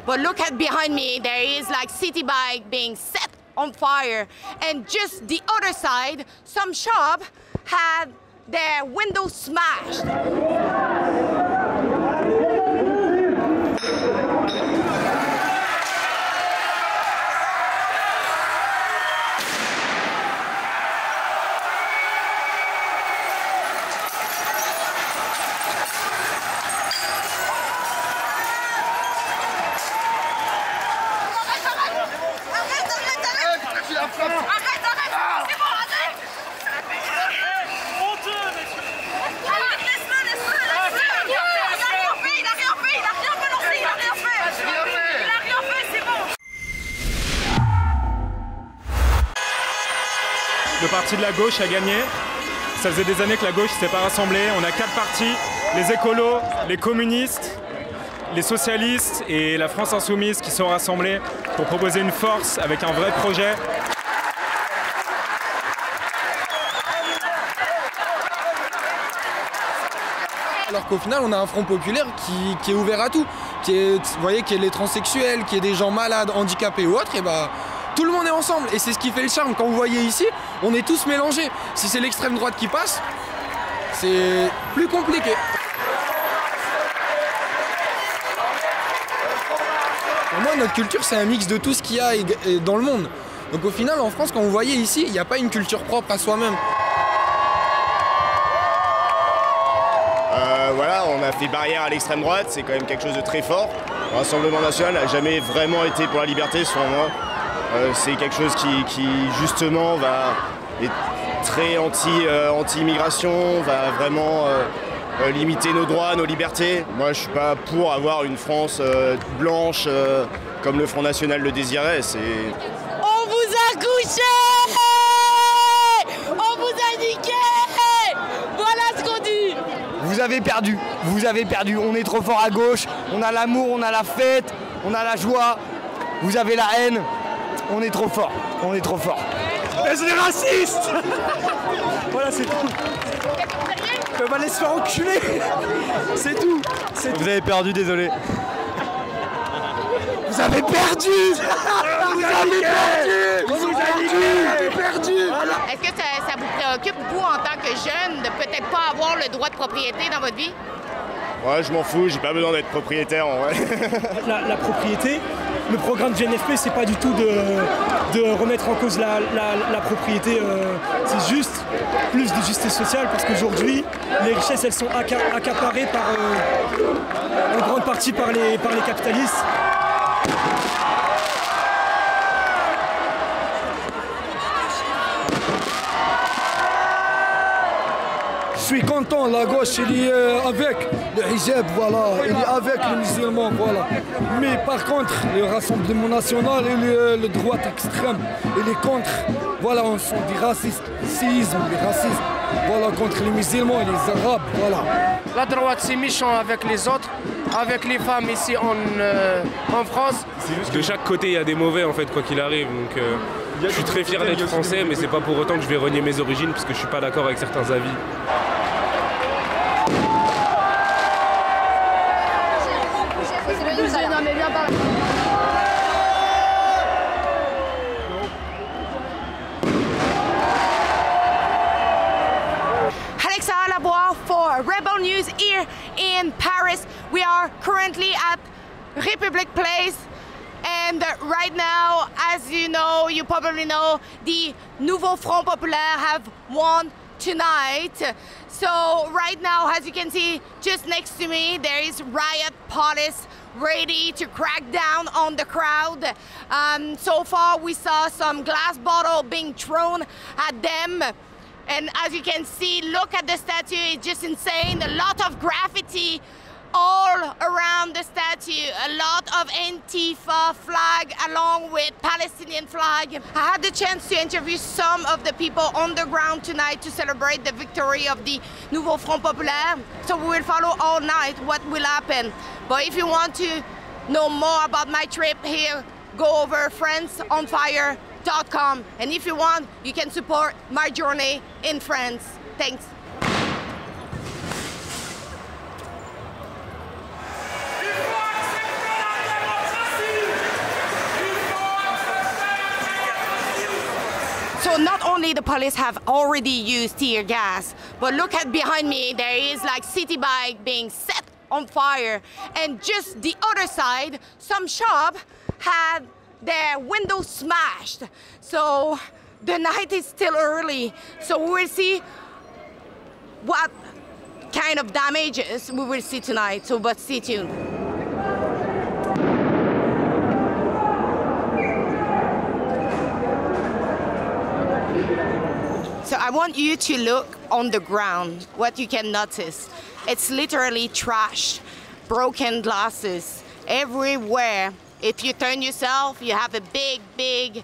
But look at behind me, there is like city bike being set on fire. And just the other side, some shop had their windows smashed. Le parti de la gauche a gagné. Ça faisait des années que la gauche ne s'était pas rassemblée. On a 4 partis, les écolos, les communistes, les socialistes et la France insoumise qui sont rassemblés pour proposer une force avec un vrai projet. Alors qu'au final, on a un front populaire qui est ouvert à tout, qui est, vous voyez, qui est les transsexuels, qui est des gens malades, handicapés ou autres, et bah tout le monde est ensemble. Et c'est ce qui fait le charme. Quand vous voyez ici, on est tous mélangés. Si c'est l'extrême droite qui passe, c'est plus compliqué. Pour moi, notre culture, c'est un mix de tout ce qu'il y a dans le monde. Donc au final, en France, quand vous voyez ici, il n'y a pas une culture propre à soi-même. Voilà, on a fait barrière à l'extrême droite, c'est quand même quelque chose de très fort. Le Rassemblement national n'a jamais vraiment été pour la liberté, selon moi. C'est quelque chose qui justement est très anti-immigration, va vraiment limiter nos droits, nos libertés. Moi, je suis pas pour avoir une France blanche comme le Front National le désirait. On vous a couché! On vous a niqué! Voilà ce qu'on dit! Vous avez perdu, on est trop fort à gauche, on a l'amour, on a la fête, on a la joie, vous avez la haine, on est trop fort. Mais c'est des racistes. Voilà, c'est tout. On va aller se faire enculer. C'est tout. Vous avez perdu, désolé. Vous avez perdu. Vous avez perdu. Est-ce que ça vous préoccupe, vous, en tant que jeune, de peut-être pas avoir le droit de propriété dans votre vie? Ouais, je m'en fous, j'ai pas besoin d'être propriétaire en vrai. La propriété, le programme du GNFP, c'est pas du tout de remettre en cause la propriété, c'est juste plus de justice sociale parce qu'aujourd'hui, les richesses, elles sont accaparées en grande partie par les capitalistes. Je suis content, la gauche il est avec le hijab, voilà, il est avec les musulmans, voilà. Mais par contre, le Rassemblement national et le droite extrême, il est contre, voilà, on sont des racistes, des racistes, voilà, contre les musulmans et les arabes, voilà. La droite c'est méchant avec les autres, avec les femmes ici en France. C'est juste que de chaque côté il y a des mauvais en fait, quoi qu'il arrive. Donc, je suis très fier d'être français, mais c'est pas pour autant que je vais renier mes origines parce que je suis pas d'accord avec certains avis. Alexa Lavoie for Rebel News here in Paris. We are currently at République Place. And right now, as you probably know, the Nouveau Front Populaire have won tonight. So right now, as you can see, just next to me, there is riot police ready to crack down on the crowd. So far, we saw some glass bottle being thrown at them. And as you can see, look at the statue, it's just insane. A lot of graffiti all around the statue, a lot of Antifa flag along with Palestinian flag. I had the chance to interview some of the people on the ground tonight to celebrate the victory of the Nouveau Front Populaire. So we will follow all night what will happen. But if you want to know more about my trip here, go over franceonfire.com. And if you want, you can support my journey in France. Thanks. So not only the police have already used tear gas, but look at behind me, there is like city bike being set on fire. And just the other side, some shop had their windows smashed. So the night is still early. So we will see what kind of damages we will see tonight. So but stay tuned. So I want you to look on the ground, what you can notice. It's literally trash, broken glasses everywhere. If you turn yourself, you have a big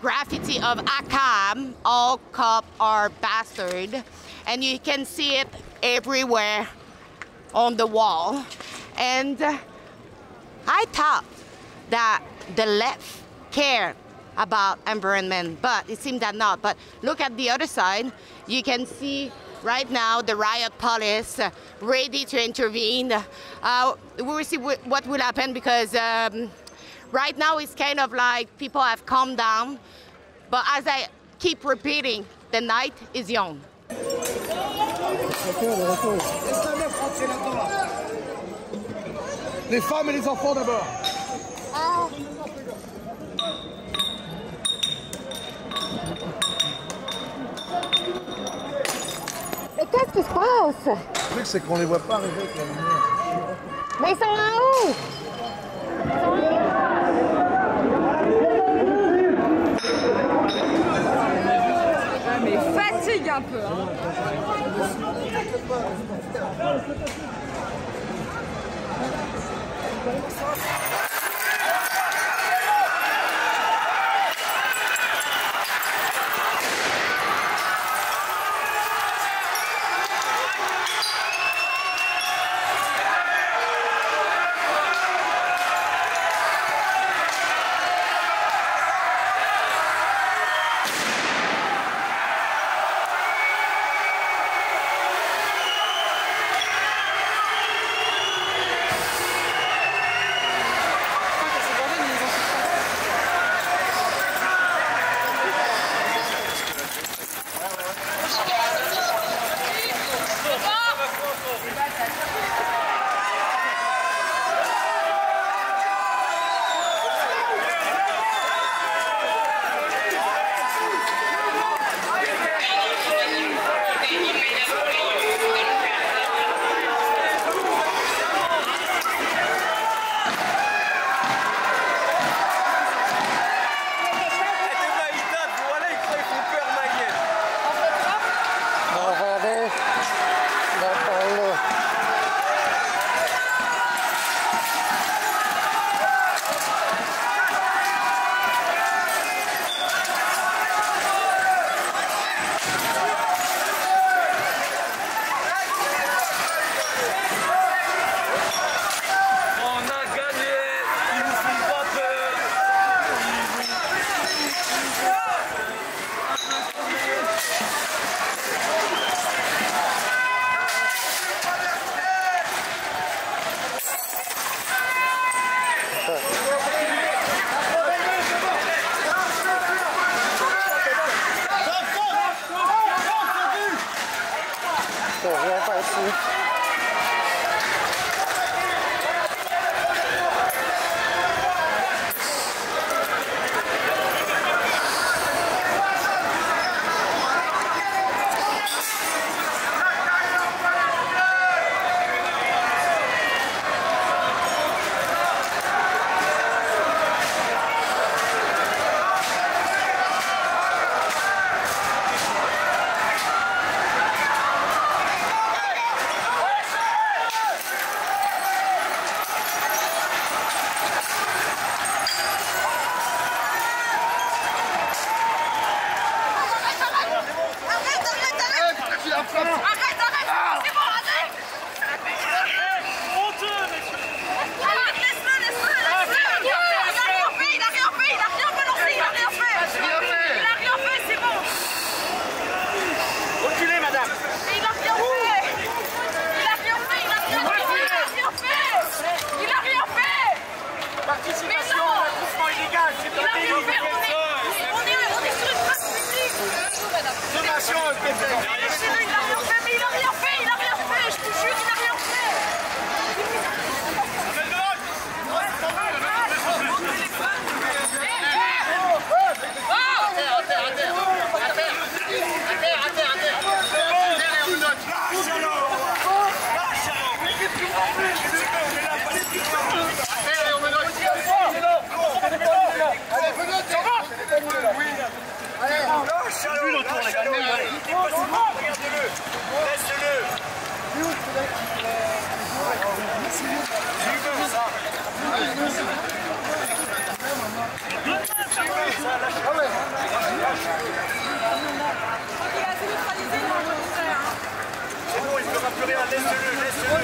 graffiti of ACAB, all cops are bastard. And you can see it everywhere on the wall. And I thought that the left cared about environment, but it seems that not. But look at the other side. You can see right now the riot police ready to intervene. We will see what will happen because right now it's kind of like people have calmed down. But as I keep repeating, the night is young. Les femmes et les enfants d'abord. Mais qu'est-ce qui se passe? Le truc, c'est qu'on les voit pas arriver avec la lumière. Mais ils sont en haut! Mais fatigue un peu. Hein. Attention, Pétain. Il a rien fait, mais il a rien fait, il a rien fait, je te jure, il a rien fait. C'est bon, il ne fera plus rien, laisse-le, laisse-le.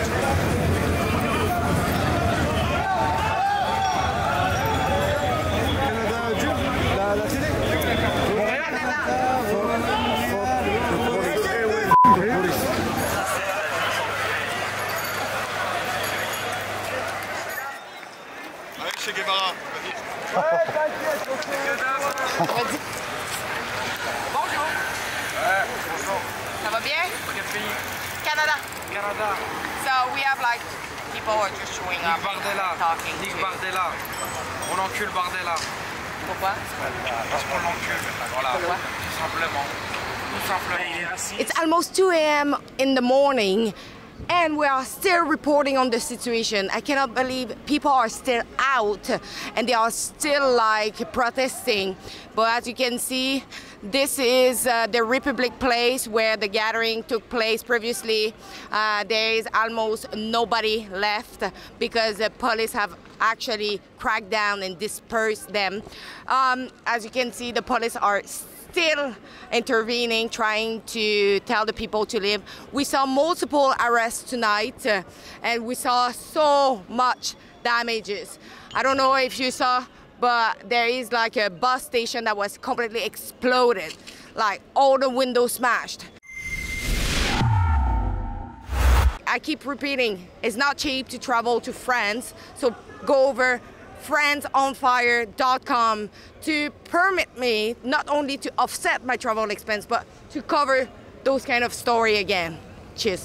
Avec Che Guevara, Bonjour. Ça va bien? Canada. Canada. So we have like people who are just showing up Bardella. talking. Nick Bardella. On encule Bardella. Pourquoi? Parce qu'on l'encule. Voilà. Pourquoi? Tout simplement. Tout simplement. It's almost 2 a.m. in the morning and we are still reporting on the situation. I cannot believe people are still out and they are still like protesting. But as you can see, this is the Republic Place where the gathering took place previously. There is almost nobody left because the police have actually cracked down and dispersed them. As you can see, the police are still intervening, trying to tell the people to leave. We saw multiple arrests tonight and we saw so much damages. I don't know if you saw, but there is like a bus station that was completely exploded, like all the windows smashed. I keep repeating, it's not cheap to travel to France, so go over fransonfire.com to permit me not only to offset my travel expense, but to cover those kind of story again. Cheers.